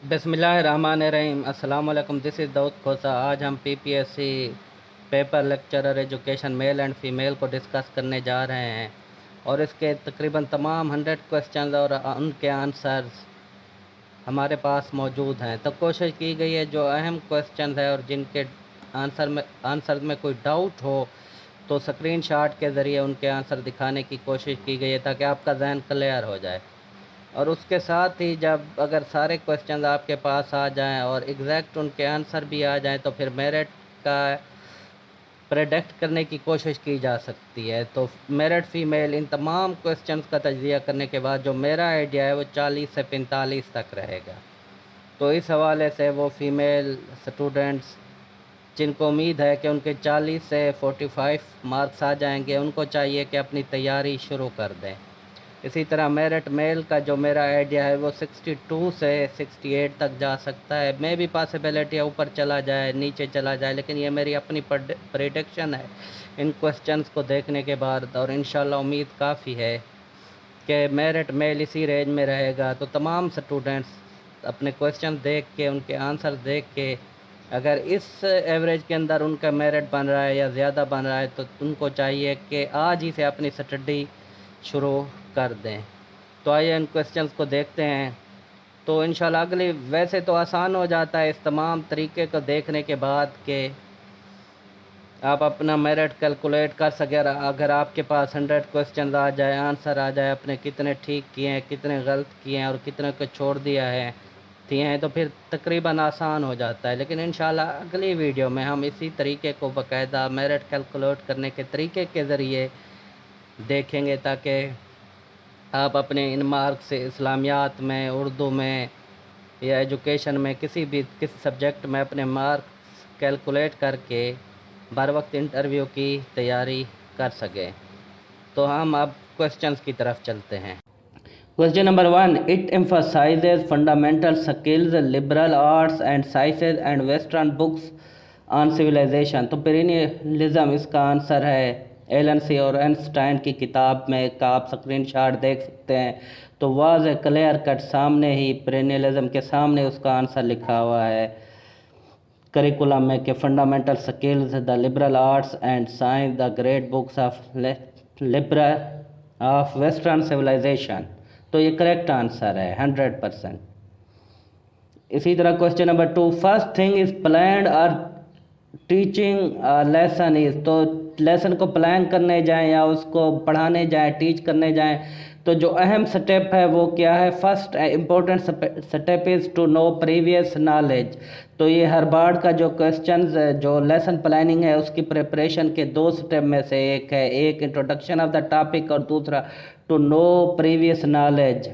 बिस्मिल्लाहिर्रहमानिर्रहीम। अस्सलाम वालेकुम। दिस इज़ दाऊद खोसा। आज हम PPSC paper lecturer education male and female को डिस्कस करने जा रहे हैं और इसके तकरीबन तमाम 100 क्वेश्चन और उनके आंसर्स हमारे पास मौजूद हैं। तो कोशिश की गई है जो अहम क्वेश्चन है और जिनके आंसर में कोई डाउट हो तो स्क्रीनशॉट के ज़रिए उनके आंसर दिखाने की कोशिश की गई है ताकि आपका जहन क्लियर हो जाए। और उसके साथ ही जब अगर सारे क्वेश्चन आपके पास आ जाएं और एग्जैक्ट उनके आंसर भी आ जाएं तो फिर मेरिट का प्रेडिक्ट करने की कोशिश की जा सकती है। तो मेरिट फ़ीमेल इन तमाम क्वेश्चंस का तजिया करने के बाद जो मेरा आइडिया है वो 40 से 45 तक रहेगा। तो इस हवाले से वो फ़ीमेल स्टूडेंट्स जिनको उम्मीद है कि उनके 40 से 45 मार्क्स आ जाएंगे, उनको चाहिए कि अपनी तैयारी शुरू कर दें। इसी तरह मेरिट मेल का जो मेरा आइडिया है वो 62 से 68 तक जा सकता है। मे भी पॉसिबिलिटी है ऊपर चला जाए, नीचे चला जाए, लेकिन ये मेरी अपनी प्रेडिक्शन है इन क्वेश्चंस को देखने के बाद। और इंशाल्लाह उम्मीद काफ़ी है कि मेरिट मेल इसी रेंज में रहेगा। तो तमाम स्टूडेंट्स अपने क्वेश्चन देख के, उनके आंसर देख के, अगर इस एवरेज के अंदर उनका मेरिट बन रहा है या ज़्यादा बन रहा है तो उनको चाहिए कि आज ही से अपनी स्टडी शुरू कर दें। तो आइए इन क्वेश्चंस को देखते हैं। तो इंशाल्लाह अगली, वैसे तो आसान हो जाता है इस तमाम तरीके को देखने के बाद कि आप अपना मेरिट कैलकुलेट कर सकें। अगर आपके पास 100 क्वेश्चन आ जाए, आंसर आ जाए, अपने कितने ठीक किए हैं, कितने गलत किए हैं और कितने को छोड़ दिया है दिए हैं, तो फिर तकरीबन आसान हो जाता है। लेकिन इंशाल्लाह अगली वीडियो में हम इसी तरीके को बाकायदा मेरिट कैलकुलेट करने के तरीके के ज़रिए देखेंगे ताकि आप अपने इन मार्क्स से इस्लामियात में, उर्दू में या एजुकेशन में किसी सब्जेक्ट में अपने मार्क्स कैलकुलेट करके बर वक्त इंटरव्यू की तैयारी कर सकें। तो हम अब क्वेश्चंस की तरफ चलते हैं। Question number 1, it emphasizes fundamental skills, liberal arts and sciences and western books on civilization. तो पेरिनियलिज्म इसका आंसर है। एलन सी और आइंस्टाइन की किताब में का आप स्क्रीनशॉट देख सकते हैं। तो वाज ए क्लियर कट, सामने ही पेरिनियलिज्म के सामने उसका आंसर लिखा हुआ है करिकुलम में कि fundamental skills, the liberal arts and science, the great books of liberal of western civilization. तो ये करेक्ट आंसर है 100%। इसी तरह question number 2, first thing is planned और टीचिंग लेसन इज। तो लेसन को प्लान करने जाएं या उसको पढ़ाने जाएं, टीच करने जाएं, तो जो अहम स्टेप है वो क्या है? First important step is to know previous knowledge. तो ये हर बार का जो क्वेश्चन जो लेसन प्लानिंग है उसकी प्रिपरेशन के दो स्टेप में से एक है। एक इंट्रोडक्शन ऑफ द टॉपिक और दूसरा टू नो प्रीवियस नॉलेज।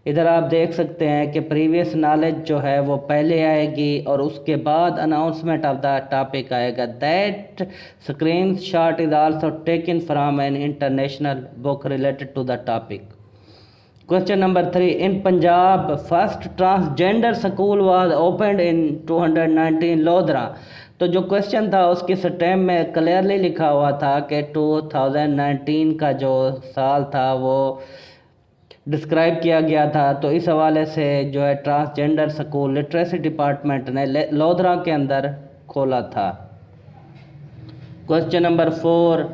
इधर आप देख सकते हैं कि प्रीवियस नॉलेज जो है वो पहले आएगी और उसके बाद अनाउंसमेंट ऑफ द टॉपिक आएगा। That screen shot is also taken from an international book related to the topic. Question number 3, in Punjab first transgender school was opened in 219 Lodhran. तो जो क्वेश्चन था उसके स्टेम में क्लियरली लिखा हुआ था कि 2019 का जो साल था वो डिस्क्राइब किया गया था। तो इस हवाले से जो है ट्रांसजेंडर स्कूल लिटरेसी डिपार्टमेंट ने लोधरा के अंदर खोला था। Question number 4,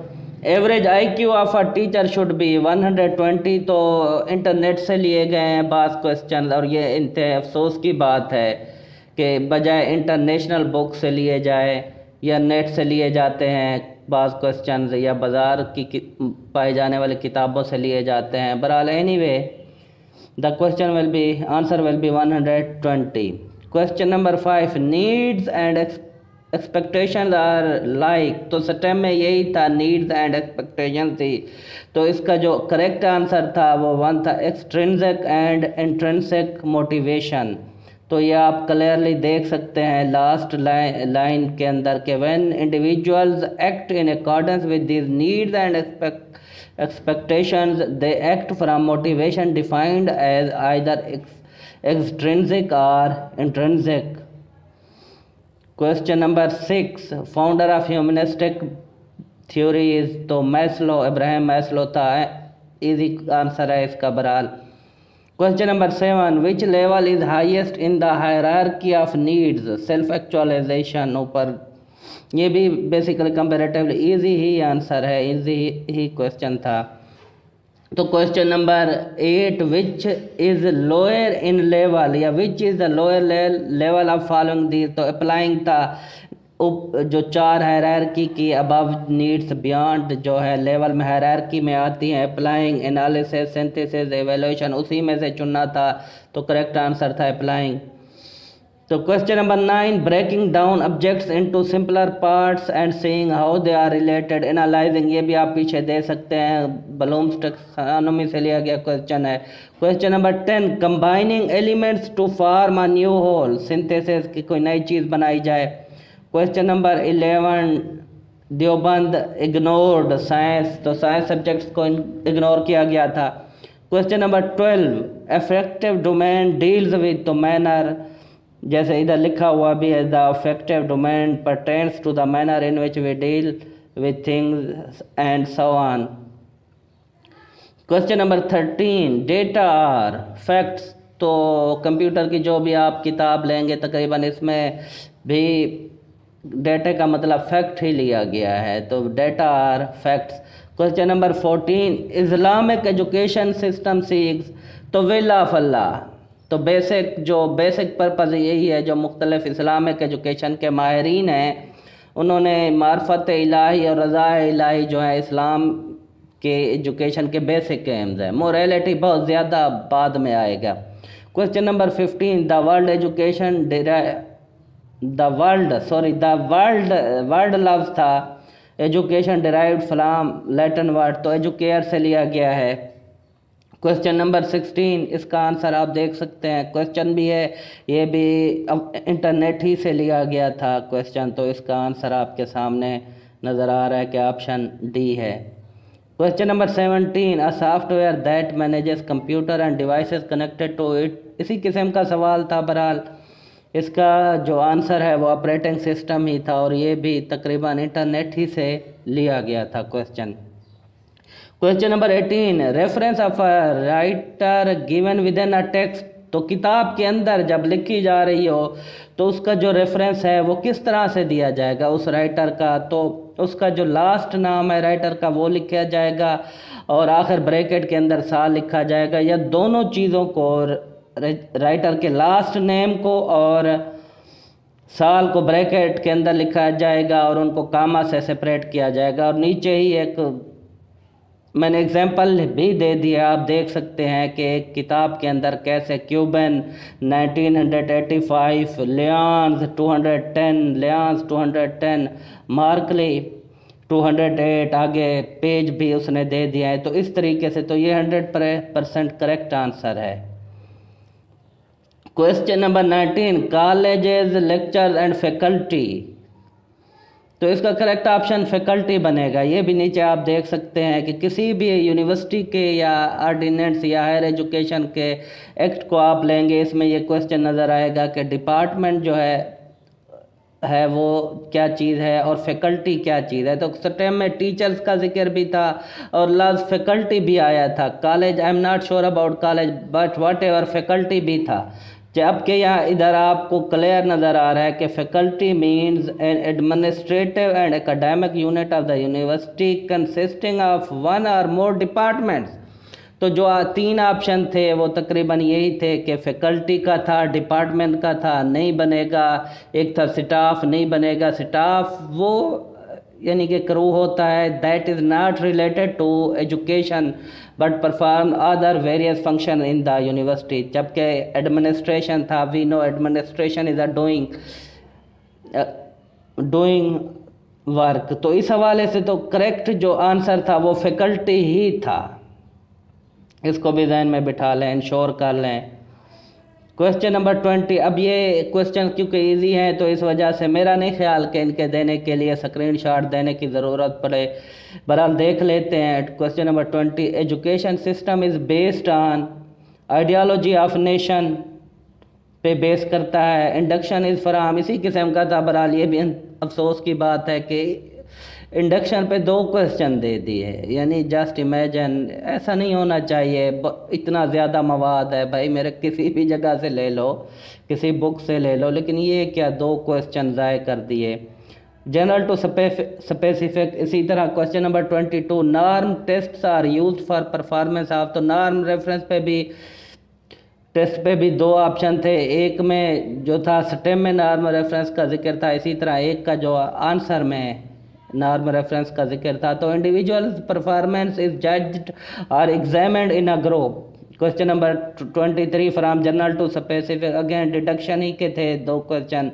average IQ of a teacher should be 120। तो इंटरनेट से लिए गए हैं बास क्वेश्चन और ये इंतहा अफसोस की बात है कि बजाय इंटरनेशनल बुक से लिए जाए या नेट से लिए जाते हैं बाज़ क्वेश्चन, या बाज़ार की पाई जाने वाली किताबों से लिए जाते हैं। बहरहाल anyway the question will be answer will be 120। Question number 5, needs and expectations are like. तो स्टेम में यही था, नीड्स एंड एक्सपेक्टेशन थी। तो इसका जो करेक्ट आंसर था वो 1 था, एक्सट्रिंसिक एंड इंट्रिंसिक मोटिवेशन। तो ये आप क्लियरली देख सकते हैं लास्ट लाइन के अंदर के when individuals act in accordance with these needs and expectations they act from motivation defined as either extrinsic or intrinsic. Question number 6, founder of humanistic theory is। तो मैस्लो, इब्राहिम Maslow था। Easy answer है इसका बहरहाल। Question number 7, which level is highest in the hierarchy of needs, self actualization. ऊपर ये भी basically comparatively easy ही आंसर है, इजी ही क्वेश्चन था। तो question number 8, which is lower in level या which is the lower level of following दी। तो अप्लाइंग था जो 4 हायरार्की की अबव नीड्स बियॉन्ड जो है लेवल में हायरार्की में आती हैं, अप्लाइंग, एनालिसिस, सिंथेसिस, एवेल्यूशन, उसी में से चुनना था। तो करेक्ट आंसर था अप्लाइंग। तो question number 9, breaking down objects into simpler parts and seeing how they are related, analysing. ये भी आप पीछे दे सकते हैं, ब्लूम्स टैक्सोनॉमी से लिया गया क्वेश्चन है। Question number 10, combining elements to form a new whole, synthesis की कोई नई चीज़ बनाई जाए। Question number 11, Deoband ignored science, तो साइंस सब्जेक्ट्स को इग्नोर किया गया था। Question number 12, affective domain deals with, तो मैनर, जैसे इधर लिखा हुआ भी है, the affective domain pertains to the manner in which we deal with things and so on. Question number 13, data are facts, तो कंप्यूटर की जो भी आप किताब लेंगे तकरीबन इसमें भी डेटा का मतलब फैक्ट ही लिया गया है, तो data are facts. Question number 14, Islamic education system seeks, तो विल ऑफ अल्लाह, तो बेसिक पर्पज़ यही है, जो मुख्तलिफ इस्लामिक एजुकेशन के माहिरीन हैं उन्होंने मार्फत इलाही और रज़ा इलाही जो है इस्लाम के एजुकेशन के बेसिक एम्स हैं। मोरालिटी बहुत ज़्यादा बाद में आएगा। Question number 15, the world loves था, education derived from Latin word, तो एजुकेयर से लिया गया है। क्वेश्चन नंबर 16, इसका आंसर आप देख सकते हैं, क्वेश्चन भी है, ये भी अब इंटरनेट ही से लिया गया था क्वेश्चन, तो इसका आंसर आपके सामने नज़र आ रहा है कि ऑप्शन डी है। Question number 17, a software that manages computer and devices connected to it, इसी किस्म का सवाल था। बहरहाल इसका जो आंसर है वो ऑपरेटिंग सिस्टम ही था, और ये भी तकरीबन इंटरनेट ही से लिया गया था question. Question number 18, reference of a writer given with in a text, तो किताब के अंदर जब लिखी जा रही हो तो उसका जो रेफरेंस है वो किस तरह से दिया जाएगा उस राइटर का, तो उसका जो लास्ट नाम है राइटर का वो लिखा जाएगा और आखिर ब्रैकेट के अंदर साल लिखा जाएगा, या दोनों चीज़ों को, राइटर के लास्ट नेम को और साल को ब्रैकेट के अंदर लिखा जाएगा और उनको कामा से सेपरेट किया जाएगा। और नीचे ही एक मैंने एग्जाम्पल भी दे दिया, आप देख सकते हैं कि एक किताब के अंदर कैसे क्यूबन 1985, लियांस 210, मार्कली 208, आगे पेज भी उसने दे दिया है। तो इस तरीके से तो ये 100% करेक्ट आंसर है। Question number 19, colleges, lecture and faculty, तो इसका करेक्ट ऑप्शन फैकल्टी बनेगा। ये भी नीचे आप देख सकते हैं कि किसी भी यूनिवर्सिटी के या ऑर्डिनेंस या हायर एजुकेशन के एक्ट को आप लेंगे, इसमें ये क्वेश्चन नज़र आएगा कि डिपार्टमेंट जो है वो क्या चीज़ है और फैकल्टी क्या चीज़ है। तो स्टेम में टीचर्स का जिक्र भी था और लफ्ज़ फैकल्टी भी आया था। College, I am not sure about college, but what ever faculty भी था, जबकि यहाँ इधर आपको क्लियर नज़र आ रहा है कि faculty means N administrative and academic unit of the university consisting of one और मोर डिपार्टमेंट्स। तो जो 3 ऑप्शन थे वो तकरीबन यही थे कि फैकल्टी का था, डिपार्टमेंट का था, नहीं बनेगा। एक था स्टाफ, नहीं बनेगा। स्टाफ वो यानी कि क्रू होता है, that is not related to education but perform other various function in the university. जबकि एडमिनिस्ट्रेशन था, we know administration is a doing work. तो इस हवाले से तो करेक्ट जो आंसर था वो फैकल्टी ही था। इसको भी ज़हन में बिठा लें, इंश्योर कर लें। क्वेश्चन नंबर 20, अब ये क्वेश्चन क्योंकि इजी हैं तो इस वजह से मेरा नहीं ख्याल कि इनके देने के लिए स्क्रीनशॉट देने की ज़रूरत पड़े, बहरहाल देख लेते हैं। Question number 20, education system is based on ideology of nation पे बेस करता है। इंडक्शन इज़ फ्राम, इसी किस्म का था। बहरहाल ये भी अफसोस की बात है कि इंडक्शन पे 2 क्वेश्चन दे दिए, यानी जस्ट इमेजिन, ऐसा नहीं होना चाहिए। इतना ज़्यादा मवाद है भाई, मेरे किसी भी जगह से ले लो, किसी बुक से ले लो, लेकिन ये क्या 2 क्वेश्चन ज़ाय कर दिए। General to specific. इसी तरह question number 22, norm tests are used for performance of. तो नॉर्म रेफरेंस पे भी, टेस्ट पे भी 2 ऑप्शन थे, एक में जो था स्टेम में नॉर्म रेफरेंस का जिक्र था, इसी तरह एक का जो आंसर में नॉर्म रेफरेंस का जिक्र था। तो इंडिविजुअल परफॉर्मेंस इज जज्ड और examined in a group. Question number 23, from general to specific, again deduction ही के थे 2 question.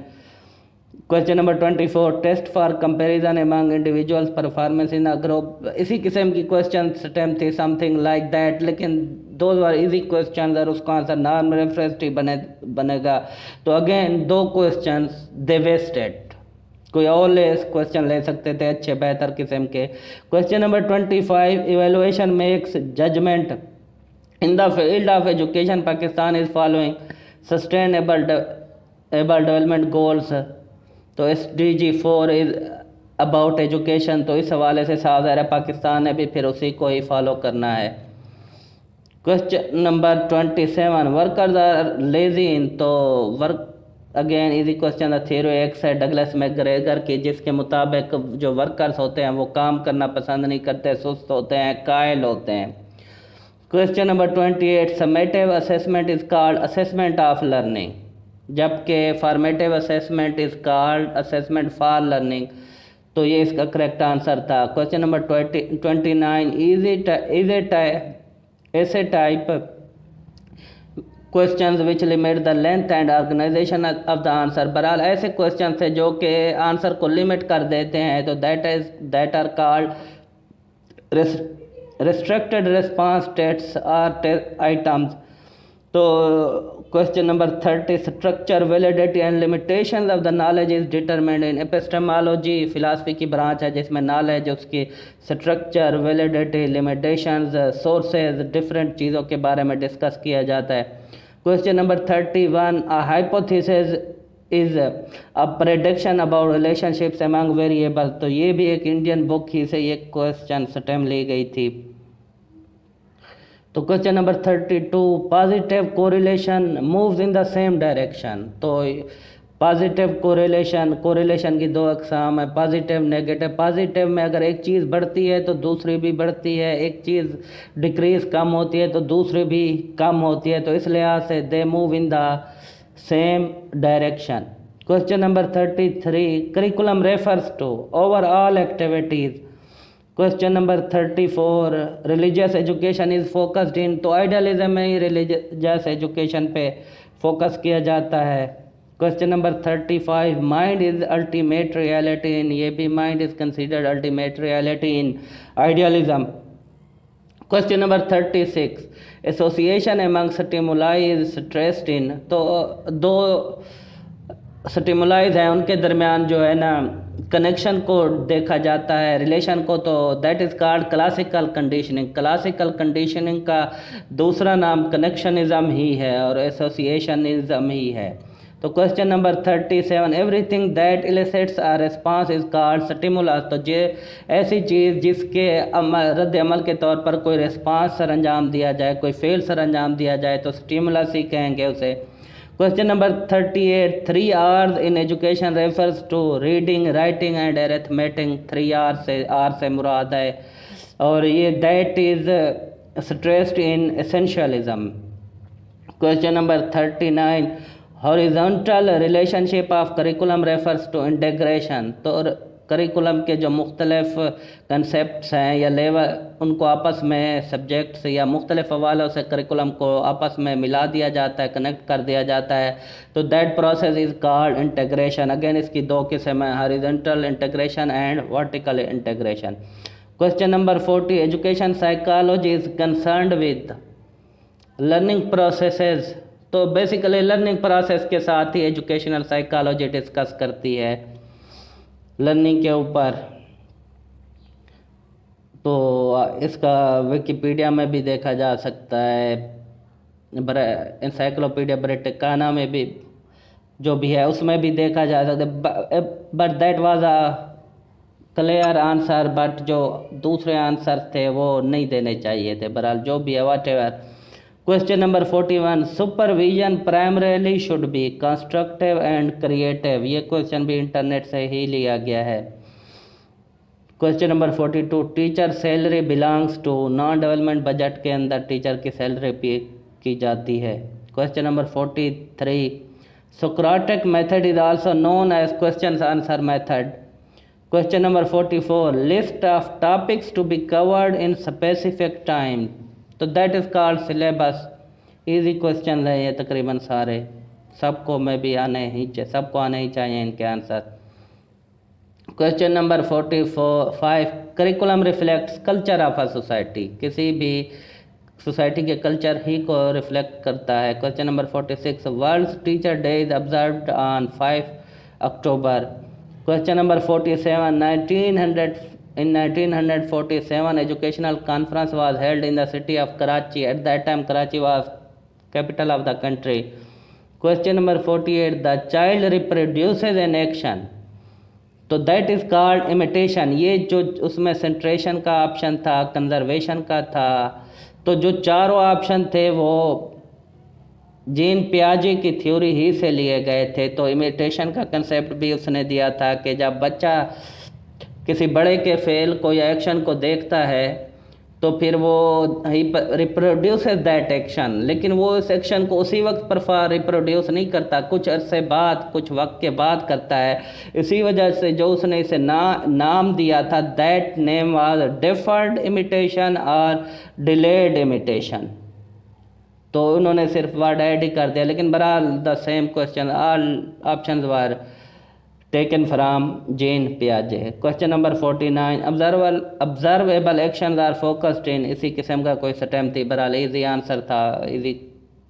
Question number 24, test for comparison among individuals performance in a group. इसी किस्म की क्वेश्चन स्टेम थी, समथिंग लाइक दैट, लेकिन those were easy question और उसका आंसर नॉर्म रेफरेंस ही बनेगा। तो अगेन 2 क्वेश्चन दे वेस्टेड। कोई और क्वेश्चन ले सकते थे अच्छे बेहतर किस्म के। Question number 25, evaluation makes judgement in the field of education Pakistan is following sustainable development goals. तो SDG 4 इज अबाउट एजुकेशन, तो इस हवाले से साफ है पाकिस्तान ने भी फिर उसी को ही फॉलो करना है। Question number 27, workers are lazy in. तो work again easy question, theory X है डगलस मैकग्रेगर की, जिसके मुताबिक जो वर्कर्स होते हैं वो काम करना पसंद नहीं करते, सुस्त होते हैं, कायल होते हैं। Question number 28, summative assessment is called assessment of learning, जबकि formative assessment is called assessment for learning. तो ये इसका करेक्ट आंसर था। क्वेश्चन नंबर 29, ऐसे type questions which limit the length and organisation of the answer. बहरहाल ऐसे question है जो कि आंसर को लिमिट कर देते हैं, तो that are called restricted response test और आइटम्स। तो question number 30, structure validity and limitations of the knowledge is determined in epistemology. Philosophy की ब्रांच है जिसमें नॉलेज, उसकी structure, validity, limitations, sources, different चीज़ों के बारे में डिस्कस किया जाता है। Question number 31, a hypothesis is a prediction about relationships among variable. तो ये भी एक इंडियन बुक ही से ये क्वेश्चन स्टेम ली गई थी। तो question number 32, positive correlation moves in the same direction. तो पॉजिटिव कोरिलेशन की 2 अकसाम है, पॉजिटिव, नेगेटिव। पॉजिटिव में अगर एक चीज़ बढ़ती है तो दूसरी भी बढ़ती है, एक चीज़ डिक्रीज कम होती है तो दूसरी भी कम होती है, तो इस लिहाज से they move in the same direction. Question number 33, curriculum refers to overall activities. Question number 34, religious education is focused in. तो आइडियलिज्म में ही रिलीजियस एजुकेशन पे फोकस किया जाता है। Question number 35, mind is ultimate reality in. ये भी mind is considered ultimate reality in idealism. Question number 36, association among stimuli is stressed in. तो 2 स्टिमुलाइज हैं, उनके दरमियान जो है ना कनेक्शन को देखा जाता है, रिलेशन को, तो that is called classical conditioning. Classical conditioning का दूसरा नाम कनेक्शनिज्म ही है और एसोसिएशनिज्म ही है। तो question number 37, everything that elicits a response is called stimulus. तो ये ऐसी चीज़ जिसके रद्द अमल के तौर पर कोई रिस्पांस सर अंजाम दिया जाए, कोई फेल सर अंजाम दिया जाए, तो स्टिमुलस ही कहेंगे उसे। Question number 38, 3 R's in education refers to reading, writing and arithmetic. 3 R से मुराद है और ये that is stressed in essentialism. Question number 39, horizontal relationship of curriculum refers to integration. तो करिकुलम के जो मुख्तलिफ कंसेप्ट्स हैं या लेवल, उनको आपस में सब्जेक्ट्स या मुख्तलिफ हवालों से करिकुलम को आपस में मिला दिया जाता है, कनेक्ट कर दिया जाता है, तो that process is called integration. Again इसकी 2 किस्म है, horizontal integration and vertical integration. Question number 40, education psychology is concerned with learning processes. तो बेसिकली लर्निंग प्रोसेस के साथ ही एजुकेशनल साइकोलॉजी डिस्कस करती है लर्निंग के ऊपर। तो इसका विकिपीडिया में भी देखा जा सकता है, इंसाइक्लोपीडिया ब्रिटानिका में भी जो भी है उसमें भी देखा जा सकता है, but that was a clear answer, but जो दूसरे आंसर थे वो नहीं देने चाहिए थे। बहरहाल जो भी है, whatever. Question number 41, supervision primarily should be constructive and creative. ये क्वेश्चन भी इंटरनेट से ही लिया गया है। Question number 42, teacher salary belongs to non development budget के अंदर टीचर की सैलरी पे की जाती है। Question number 43, Socratic method is also known as question answer method. Question number 44, list of topics to be covered in specific time, तो that is called syllabus. Easy question है ये तकरीबन सारे, सबको में भी आने ही सबको आने ही चाहिए इनके answer. Question number 45, curriculum reflects culture of a society. किसी भी सोसाइटी के कल्चर ही को रिफ्लेक्ट करता है। Question number 46, world teacher day is observed on 5 October. Question number 47, in 1947 educational conference was held in the city of Karachi. At that time Karachi was capital of the country. Question number 48, the child reproduces in action, तो that is called imitation. ये जो उसमें सेंट्रेशन का option था, conservation का था, तो जो चारों ऑप्शन थे वो जीन पियाजे की थ्योरी ही से लिए गए थे। तो इमिटेशन का कंसेप्ट भी उसने दिया था कि जब बच्चा किसी बड़े के फेल को या एक्शन को देखता है तो फिर वो ही रिप्रोड्यूसेस दैट एक्शन, लेकिन वो इस एक्शन को उसी वक्त पर रिप्रोड्यूस नहीं करता, कुछ अरसे बाद, कुछ वक्त के बाद करता है। इसी वजह से जो उसने इसे नाम दिया था, that name was deferred imitation और डिलेड इमिटेशन। तो उन्होंने सिर्फ वर्ड ऐड ही कर दिया, लेकिन बहरहाल the same question, all options were taken from Jean पियाजे। Question number 49, observable actions are focused in, इसी किस्म का कोई स्टेम थी। बहरहाल इजी आंसर था, इजी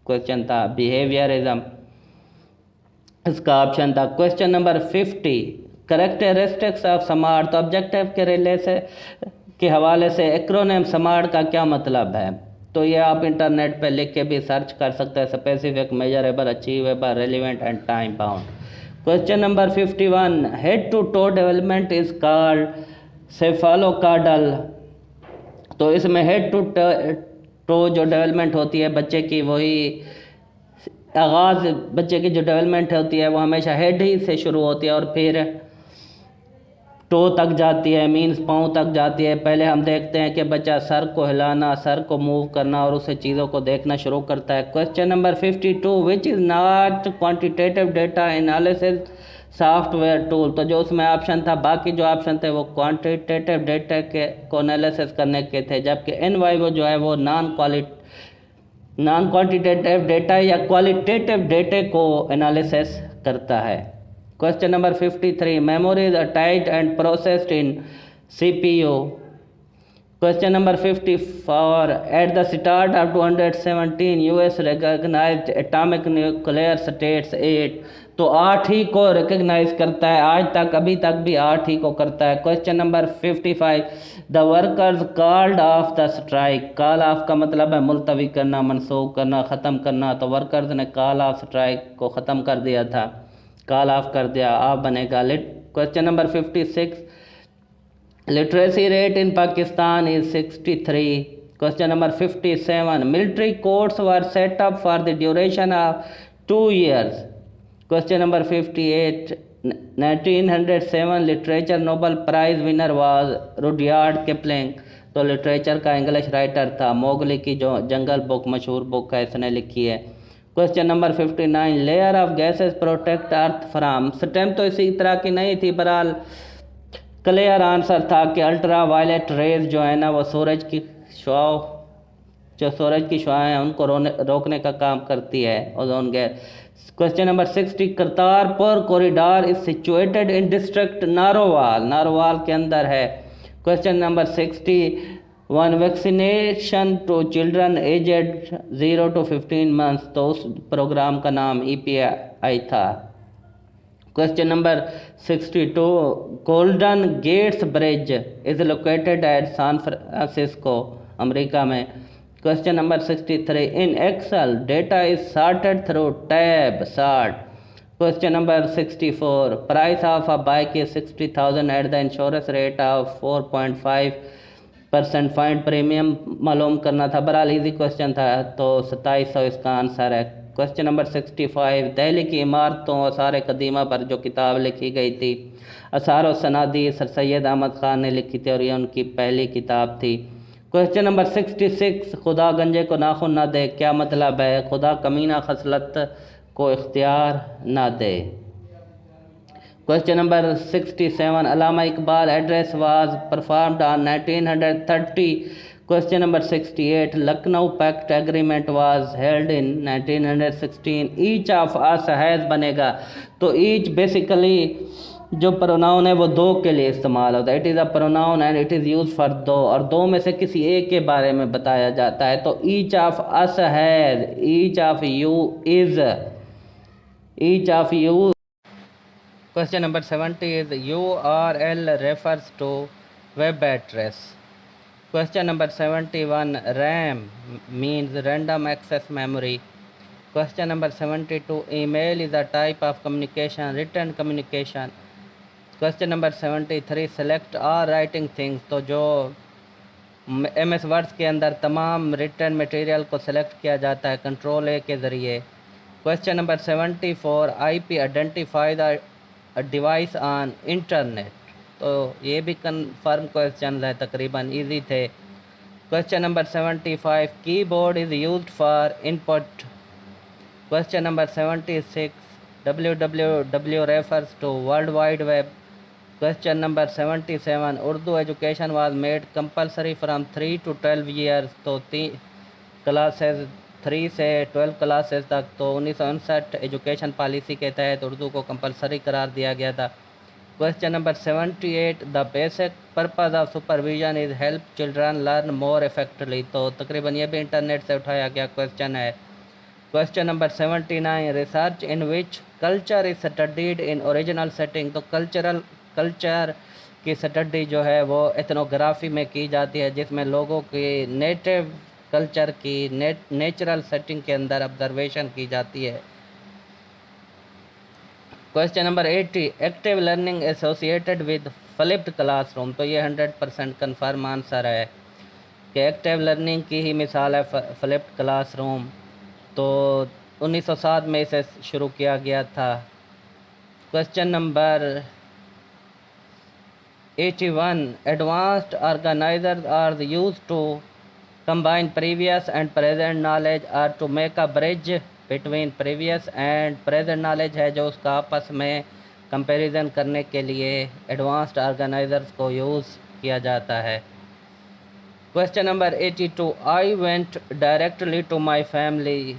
क्वेश्चन था, बिहेवियरिज्म इसका ऑप्शन था। Question number 50, characteristics of SMART, तो ऑब्जेक्टिव के रिलेशन के हवाले से एक्रोनिम स्मार्ट का क्या मतलब है, तो ये आप इंटरनेट पे लिख के भी सर्च कर सकते हैं। Specific, measurable, achievable, relevant and time bound. Question number 51, head to toe development is called cephalocaudal, तो इसमें हेड टू टो जो डेवलपमेंट होती है बच्चे की, वही आगाज़ बच्चे की जो डेवलपमेंट होती है वो हमेशा हेड ही से शुरू होती है और फिर टो तक जाती है, मीन्स पाँव तक जाती है। पहले हम देखते हैं कि बच्चा सर को हिलाना, सर को मूव करना और उससे चीज़ों को देखना शुरू करता है। Question number 52, which is not quantitative data analysis software tool, तो जो उसमें ऑप्शन था, बाकी जो ऑप्शन थे वो क्वांटिटेटिव डेटा के को एनालिसिस करने के थे, जबकि एनवाईओ जो है वो नॉन क्वांटिटेटिव डेटा या क्वालिटेटिव डेटा को एनालिसिस करता है। Question number 53, memory is attached and processed in CPU। Question number 54, at the start of 217 US recognised atomic nuclear states 8, तो 8 ही को रिकॉग्नाइज करता है, आज तक अभी तक भी 8 ही को करता है। Question number 55, the workers called off the strike, call of का मतलब है मुलतवी करना, मनसूख करना, ख़त्म करना, तो वर्कर्स ने कॉल ऑफ स्ट्राइक को ख़त्म कर दिया था, कॉल ऑफ कर दिया, आप बनेगा लिट। Question number 56, literacy rate in Pakistan is 63। Question number 57, military courts were set up for the duration of 2 years। Question number 58, 1907 literature Nobel prize winner was Rudyard Kipling, तो लिटरेचर का इंग्लिश राइटर था। Mowgli की जो जंगल book मशहूर book है, इसने लिखी है। Question number 59, layer of gases protect earth from, stem तो इसी तरह की नहीं थी, बहरहाल क्लियर आंसर था कि अल्ट्रा वायलेट रेज जो है ना वो सूरज की शुआओं, जो सूरज की शुआएं हैं उनको रोकने का काम करती है, ozone gas. Question number 60, Kartarpur corridor is situated in district Narowal, Narowal के अंदर है। Question number 61, vaccination to children aged 0 to 15 months, तो उस प्रोग्राम का नाम EPI था। Question number 62, golden gates bridge is located at San Francisco, America में। Question number 63, in Excel data is sorted through tab sort. Question number 64. Price of a bike is 60,000 at the insurance rate of 4.5%. Find premium मालूम करना था। बहरहाल easy question था, तो 2700 इसका answer है। Question number 65। Delhi की इमारतों आसार कदीमा पर जो किताब लिखी गई थी, आसार व सनादी, सर सैयद अहमद ख़ान ने लिखी थी और ये उनकी पहली किताब थी। Question number 66। खुदा गंजे को नाखून ना दे, क्या मतलब है? खुदा कमीना खसलत को इख्तियार ना दे। Question number 67। Allama Iqbal address was performed on 1930। Question number 68। Lucknow pact agreement was held in 1916। Each of us has बनेगा, तो ईच बेसिकली जो प्रोनाउन है वो दो के लिए इस्तेमाल होता है। It is a pronoun and it is use for दो, और दो में से किसी एक के बारे में बताया जाता है। तो each of us has, each of you is, each of you. Question number 70 is URL refers to web address. Question number 71. RAM means random access memory. Question number 72. Email is a type of communication, written communication. Question number 73. Select all writing things. तो जो MS words के अंदर तमाम written material को select किया जाता है control A के ज़रिए। Question number 74. IP identify the device on internet, तो ये भी कन्फर्म क्वेश्चन है, तकरीबन इजी थे। Question number 75। Keyboard is used for input. Question number 76। www refers to world wide web. Question number 77। Urdu education was made compulsory from 3 to 12 years, तो classes 3 से 12 classes तक, तो 1959 एजुकेशन पॉलिसी के तहत उर्दू को कंपलसरी करार दिया गया था। Question number 78। The basic purpose of supervision is help children learn more effectively, तो तकरीबन ये भी इंटरनेट से उठाया गया क्वेश्चन है। Question number 79। Research in which culture is studied in original setting, तो कल्चर की स्टडी जो है वो एथनोग्राफी में की जाती है, जिसमें लोगों की नेटिव कल्चर की नेचुरल सेटिंग के अंदर ऑब्जर्वेशन की जाती है। Question number 80। Active learning associated with flipped classroom, तो ये 100% कन्फर्म आंसर है कि एक्टिव लर्निंग की ही मिसाल है फ्लिप्ड क्लासरूम, तो 1907 में इसे शुरू किया गया था। Question number 81। Advanced organizers are used to combine previous and present knowledge or to make a bridge between previous and present knowledge है जो उसका आपस में कंपैरिजन करने के लिए एडवांस्ड ऑर्गेनाइजर्स को यूज़ किया जाता है। Question number 82। I went directly to my family,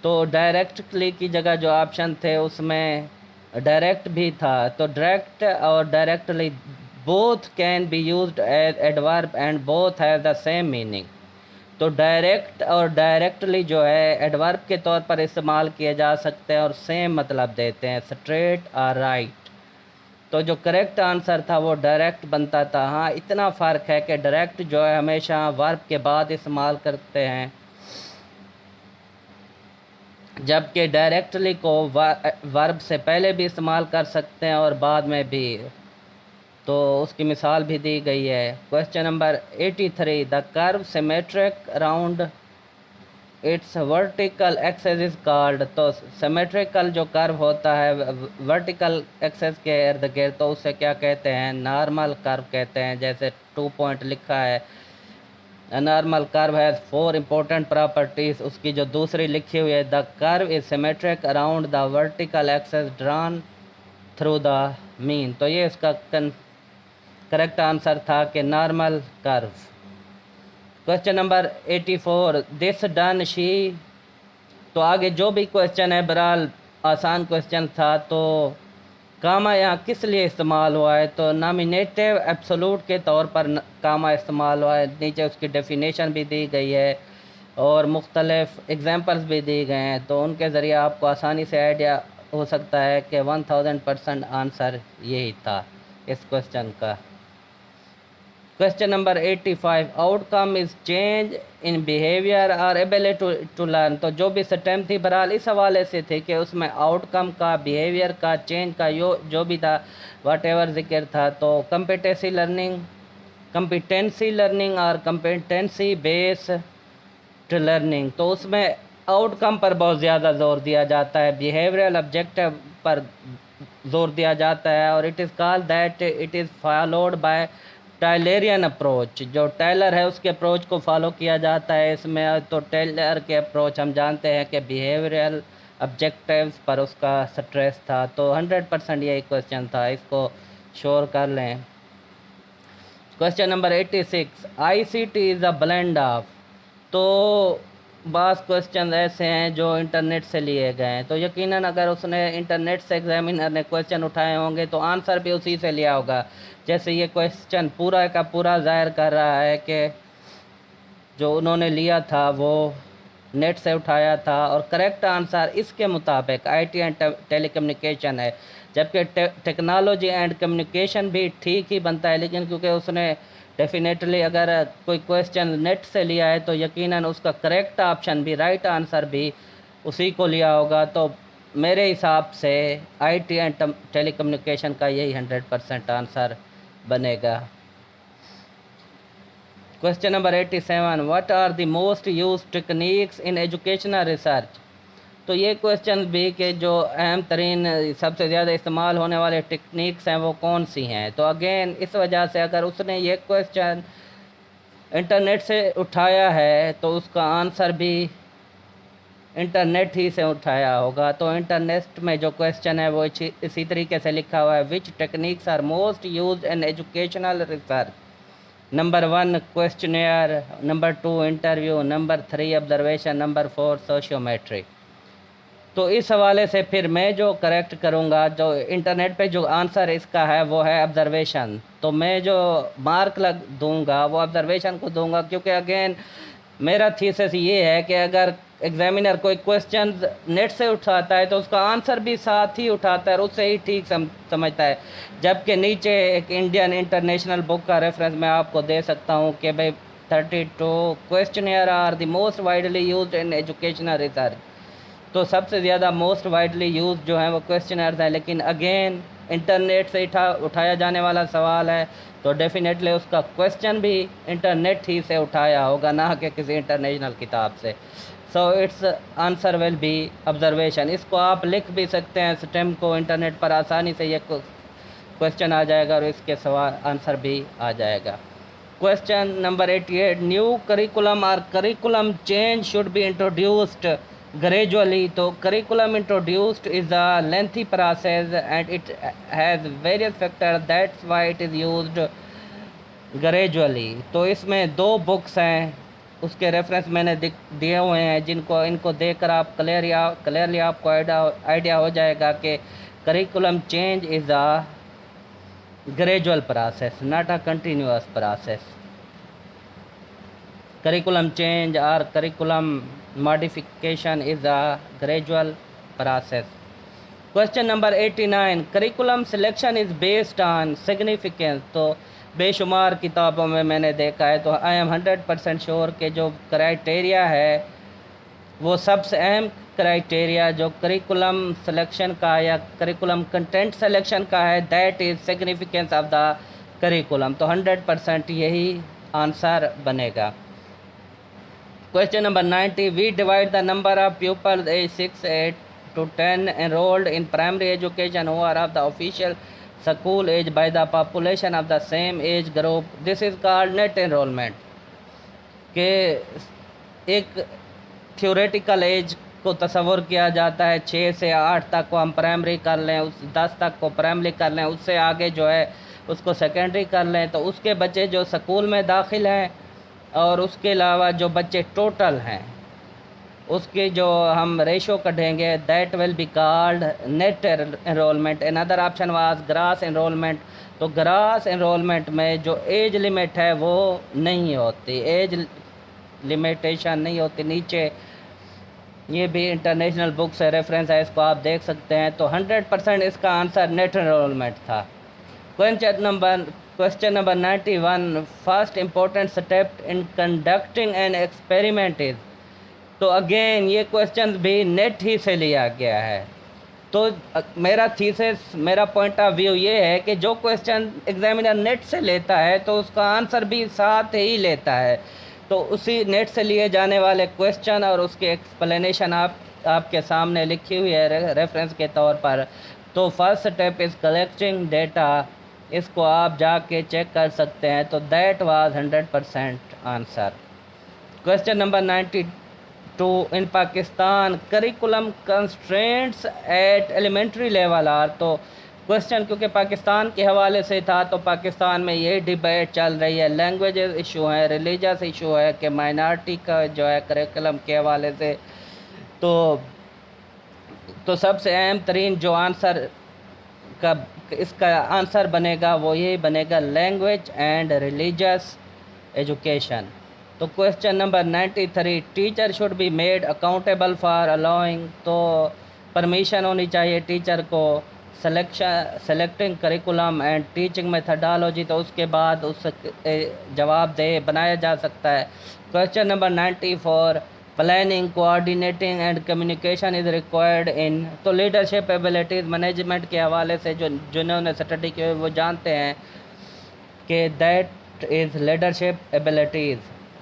तो डायरेक्टली की जगह जो ऑप्शन थे उसमें डायरेक्ट भी था, तो डायरेक्ट और directly both can be used as adverb and both have the same meaning. तो डायरेक्ट और डायरेक्टली जो है एडवर्ब के तौर पर इस्तेमाल किए जा सकते हैं और सेम मतलब देते हैं, स्ट्रेट और राइट। तो जो करेक्ट आंसर था वो डायरेक्ट बनता था। हाँ, इतना फ़र्क है कि डायरेक्ट जो है हमेशा वर्ब के बाद इस्तेमाल करते हैं, जबकि डायरेक्टली को वर्ब से पहले भी इस्तेमाल कर सकते हैं और बाद में भी, तो उसकी मिसाल भी दी गई है। Question number 83। The curve symmetric around its vertical access is called, तो सिमेट्रिकल जो कर्व होता है वर्टिकल एक्सेस के इर्द गिर्द, तो उसे क्या कहते हैं? नॉर्मल कर्व कहते हैं। जैसे 2 पॉइंट लिखा है, normal curve has 4 important properties, उसकी जो दूसरी लिखी हुई है, the curve is symmetric around the vertical access drawn through the mean, तो ये इसका करेक्ट आंसर था कि normal curve. Question number 84। This done she, तो आगे जो भी क्वेश्चन है बहरहाल आसान क्वेश्चन था, तो कामा यहाँ किस लिए इस्तेमाल हुआ है? तो नॉमिनेटिव एब्सोलूट के तौर पर कामा इस्तेमाल हुआ है। नीचे उसकी डेफिनेशन भी दी गई है और मुख्तलिफ एग्जांपल्स भी दिए गए हैं, तो उनके ज़रिए आपको आसानी से आइडिया हो सकता है कि 1000% आंसर यही था इस क्वेश्चन का। Question number 85, outcome is change in behaviour और एबिलिटी टू लर्न। तो जो भी स्टेम थी बहरहाल इस हवाले से थे कि उसमें आउटकम का, बिहेवियर का, चेंज का जो भी था वाट एवर जिक्र था। तो कंपिटेंसी लर्निंग और कंपिटेंसी बेस्ड लर्निंग, तो उसमें आउटकम पर बहुत ज़्यादा जोर दिया जाता है, बिहेवियरल ऑब्जेक्टिव पर जोर दिया जाता है। और it is called that it is followed by Tylerian approach. जो टाइलर है उसके अप्रोच को फॉलो किया जाता है इसमें। तो टाइलर के अप्रोच हम जानते हैं कि बिहेवियरल ऑब्जेक्टिव्स पर उसका स्ट्रेस था। तो 100% यही क्वेश्चन था, इसको श्योर कर लें। Question number 86, ICT is a blend of. तो बास क्वेश्चन ऐसे हैं जो इंटरनेट से लिए गए हैं, तो यकीनन अगर उसने इंटरनेट से एग्जामिनर ने क्वेश्चन उठाए होंगे तो आंसर भी उसी से लिया होगा। जैसे ये क्वेश्चन पूरा का पूरा जाहिर कर रहा है कि जो उन्होंने लिया था वो नेट से उठाया था, और करेक्ट आंसर इसके मुताबिक आईटी एंड टेलीकम्युनिकेशन है। जबकि टेक्नोलॉजी एंड कम्युनिकेशन भी ठीक ही बनता है, लेकिन क्योंकि उसने डेफिनेटली अगर कोई क्वेश्चन नेट से लिया है तो यकीनन उसका करेक्ट ऑप्शन भी, राइट आंसर भी उसी को लिया होगा। तो मेरे हिसाब से आईटी एंड टेलीकम्युनिकेशन का यही 100% आंसर बनेगा। Question number 87, what are the most use techniques in educational research. तो ये क्वेश्चन भी कि जो अहम तरीन सबसे ज़्यादा इस्तेमाल होने वाले टेक्निक्स हैं वो कौन सी हैं। तो अगेन इस वजह से अगर उसने ये क्वेश्चन इंटरनेट से उठाया है तो उसका आंसर भी इंटरनेट ही से उठाया होगा। तो इंटरनेट में जो क्वेश्चन है वो इसी तरीके से लिखा हुआ है, which techniques are most use in educational research. Number 1 questionnaire, number 2 interview, number 3 observation, number 4 sociometry. तो इस हवाले से फिर मैं जो करेक्ट करूँगा, जो इंटरनेट पे जो आंसर इसका है वो है ऑब्जर्वेशन। तो मैं जो मार्क लग दूंगा वो ऑब्जर्वेशन को दूंगा, क्योंकि अगेन मेरा थीसिस ये है कि अगर एग्जामिनर कोई क्वेश्चन नेट से उठाता है तो उसका आंसर भी साथ ही उठाता है और उससे ही ठीक समझता है। जबकि नीचे एक इंडियन इंटरनेशनल बुक का रेफरेंस मैं आपको दे सकता हूँ कि भाई 32 questionnaire are the most widely used in educational research. तो सबसे ज़्यादा मोस्ट वाइडली यूज जो है वो क्वेश्चनर्स है, लेकिन अगेन इंटरनेट से उठाया जाने वाला सवाल है तो डेफिनेटली उसका क्वेश्चन भी इंटरनेट ही से उठाया होगा, ना कि किसी इंटरनेशनल किताब से। So it's answer will B observation. इसको आप लिख भी सकते हैं स्टेम को, इंटरनेट पर आसानी से ये क्वेश्चन आ जाएगा और इसके सवाल आंसर भी आ जाएगा। क्वेश्चन नंबर 88, न्यू करिकुलम और curriculum change should be introduced gradually। तो curriculum introduced is a lengthy process and it has various factors, that's why it is used gradually। तो इसमें 2 बुक्स हैं, उसके रेफरेंस मैंने दिए हुए हैं, इनको देखकर आप क्लियरली आपको आइडिया हो जाएगा कि curriculum change is a gradual process, not a continuous process. curriculum change or curriculum modification is a gradual process। Question number 89, curriculum selection is based on significance. तो बेशुमार किताबों में मैंने देखा है, तो आई एम 100% श्योर कि जो क्राइटेरिया है वो सबसे अहम क्राइटेरिया जो करिकुलम सिलेक्शन का या करिकुलम कंटेंट सिलेक्शन का है, that is significance of the curriculum. तो 100% यही आंसर बनेगा। Question number 90, we divide the number of pupils age 6, 8 to 10 enrolled in primary education who are of the official school age by the population of the same age group। This is called net enrollment। के एक theoretical as को तस्वुर किया जाता है, 6 से 8 तक को हम प्राइमरी कर लें, उस 10 तक को प्राइमरी कर लें, उससे आगे जो है उसको सेकेंडरी कर लें। तो उसके बच्चे जो स्कूल में दाखिल हैं और उसके अलावा जो बच्चे टोटल हैं उसके जो हम रेशो कढ़ेंगे, that will be called net enrolment. Another option was gross enrolment. तो ग्रास एनरोलमेंट में जो एज लिमिट है वो नहीं होती, एज लिमिटेशन नहीं होती। नीचे ये भी इंटरनेशनल बुक से रेफरेंस है, इसको आप देख सकते हैं। तो 100% इसका आंसर नेट एनरोलमेंट था। Question number Question number 91. First important step in conducting an experiment is. तो अगेन ये क्वेश्चन भी नेट ही से लिया गया है। तो मेरा थीसिस, मेरा पॉइंट ऑफ व्यू ये है कि जो क्वेश्चन एग्जामिनर नेट से लेता है तो उसका आंसर भी साथ ही लेता है। तो उसी नेट से लिए जाने वाले क्वेश्चन और उसकी एक्सप्लेनेशन आपके सामने लिखी हुई है रेफरेंस के तौर पर। तो first step is collecting data, इसको आप जाके चेक कर सकते हैं। तो that was 100% answer. Question number 92. In Pakistan curriculum constraints at elementary level are. तो क्वेश्चन क्योंकि पाकिस्तान के हवाले से था तो पाकिस्तान में ये डिबेट चल रही है, लैंग्वेजेस इशू है, रिलीजियस इशू है कि माइनॉरिटी का जो है करिकुलम के हवाले से। तो सबसे अहम तरीन जो आंसर का इसका आंसर बनेगा वो यही बनेगा, लैंग्वेज एंड रिलीजियस एजुकेशन। तो question number 93. Teacher should be made accountable for allowing. तो परमिशन होनी चाहिए टीचर को selecting curriculum and teaching methodology. तो उसके बाद उस जवाबदेह बनाया जा सकता है। Question number 94. Planning, coordinating and communication is required in. तो लीडरशिप एबिलिटीज़, मैनेजमेंट के हवाले से जिन्होंने स्टडी की वो जानते हैं कि दैट इज़ लीडरशिप एबिलिटीज़।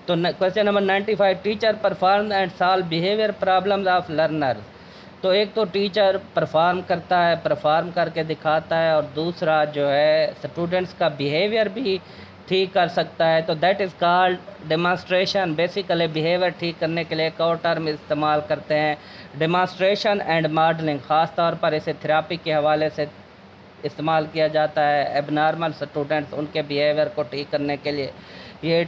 तो question number 95. Teacher perform and solve behaviour problems of learner. तो एक तो टीचर परफॉर्म करता है, परफॉर्म करके दिखाता है, और दूसरा जो है स्टूडेंट्स का बिहेवियर भी ठीक कर सकता है। तो that is called demonstration. Basically behaviour ठीक करने के लिए एक और टर्म इस्तेमाल करते हैं, डेमोन्स्ट्रेशन एंड मॉडलिंग। ख़ास तौर पर इसे थेरेपी के हवाले से इस्तेमाल किया जाता है। एबनॉर्मल स्टूडेंट्स, उनके बिहेवियर को ठीक करने के लिए ये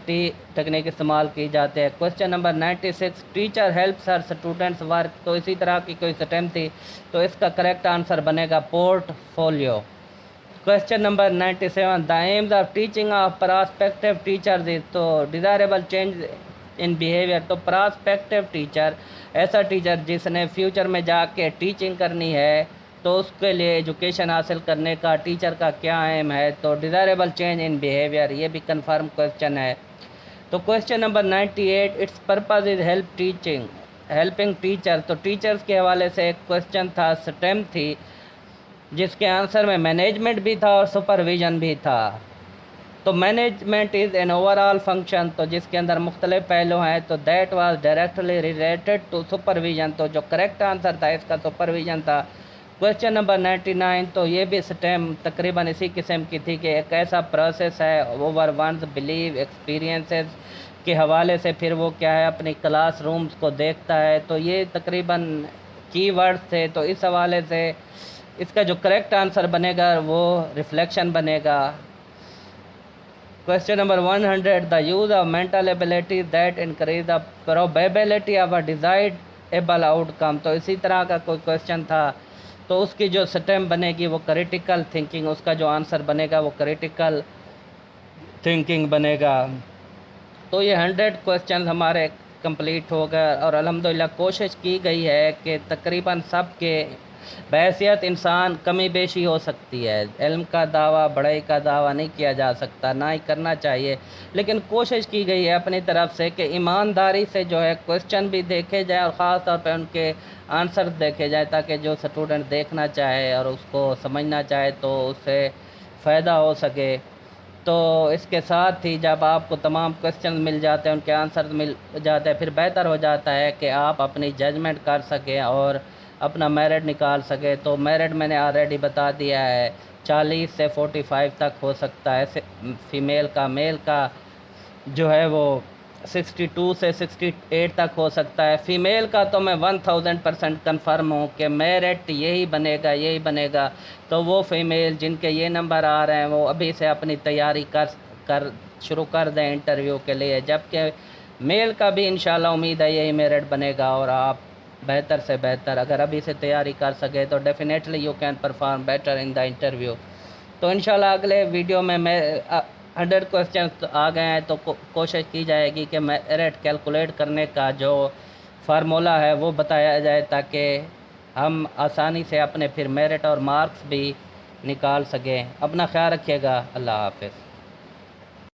टेक्निक इस्तेमाल की जाती है। Question number 96. Teacher helps her students work. तो इसी तरह की कोई स्टेम थी तो इसका करेक्ट आंसर बनेगा portfolio. Question number 97. The AIIMS of teaching of prospective teachers is. तो डिज़ायरेबल चेंज इन बिहेवियर। तो प्रॉस्पेक्टिव टीचर ऐसा टीचर जिसने फ्यूचर में जाके टीचिंग करनी है, तो उसके लिए एजुकेशन हासिल करने का टीचर का क्या एम है। तो डिज़ायरेबल चेंज इन बिहेवियर, ये भी कंफर्म क्वेश्चन है। तो question number 98. It's purpose is helping teacher. तो टीचर्स के हवाले से एक क्वेश्चन था, स्टेम थी, जिसके आंसर में मैनेजमेंट भी था और सुपरविज़न भी था। तो management is an overall function, तो जिसके अंदर मुख्तलिफ पहलू हैं। तो that was directly related to supervision. तो जो करेक्ट आंसर था इसका सुपरविज़न था। Question number 99. तो ये भी स्टेम तकरीबन इसी किस्म की थी कि एक ऐसा प्रोसेस है ओवर वंस बिलीव एक्सपीरियंसेस के हवाले से, फिर वो क्या है अपनी क्लास रूम्स को देखता है। तो ये तकरीबन कीवर्ड्स थे। तो इस हवाले से इसका जो करेक्ट आंसर बनेगा वो रिफ्लेक्शन बनेगा। Question number 100. The use of mental ability that increase the probability of a desirable outcome. तो इसी तरह का कोई क्वेश्चन था, तो उसकी जो स्टेम बनेगी वो क्रिटिकल थिंकिंग, उसका जो आंसर बनेगा वो क्रिटिकल थिंकिंग बनेगा। तो ये 100 क्वेश्चन हमारे कंप्लीट हो गए और अल्हम्दुलिल्लाह कोशिश की गई है कि तकरीबन सब के बहैसियत इंसान कमी बेशी हो सकती है। इल्म का दावा, बड़ाई का दावा नहीं किया जा सकता, ना ही करना चाहिए, लेकिन कोशिश की गई है अपनी तरफ से कि ईमानदारी से जो है क्वेश्चन भी देखे जाए और ख़ास तौर पर उनके आंसर देखे जाए, ताकि जो स्टूडेंट देखना चाहे और उसको समझना चाहे तो उससे फ़ायदा हो सके। तो इसके साथ ही जब आपको तमाम क्वेश्चन मिल जाते हैं, उनके आंसर मिल जाते हैं, फिर बेहतर हो जाता है कि आप अपनी जजमेंट कर सकें और अपना मेरिट निकाल सके। तो मेरिट मैंने ऑलरेडी बता दिया है, 40 से 45 तक हो सकता है फीमेल का। मेल का जो है वो 62 से 68 तक हो सकता है। फ़ीमेल का तो मैं 1000% कन्फर्म हूँ कि मेरिट यही बनेगा। तो वो फ़ीमेल जिनके ये नंबर आ रहे हैं वो अभी से अपनी तैयारी कर शुरू कर दें इंटरव्यू के लिए, जबकि मेल का भी इंशाल्लाह उम्मीद है यही मेरिट बनेगा। और आप बेहतर से बेहतर अगर अभी से तैयारी कर सके तो definitely you can perform better in the interview. तो इंशाल्लाह अगले वीडियो में मैं 100 क्वेश्चन आ गए हैं तो कोशिश की जाएगी कि मेरिट कैलकुलेट करने का जो फार्मूला है वो बताया जाए, ताकि हम आसानी से अपने फिर मेरिट और मार्क्स भी निकाल सकें। अपना ख्याल रखिएगा। अल्लाह हाफ़िज़।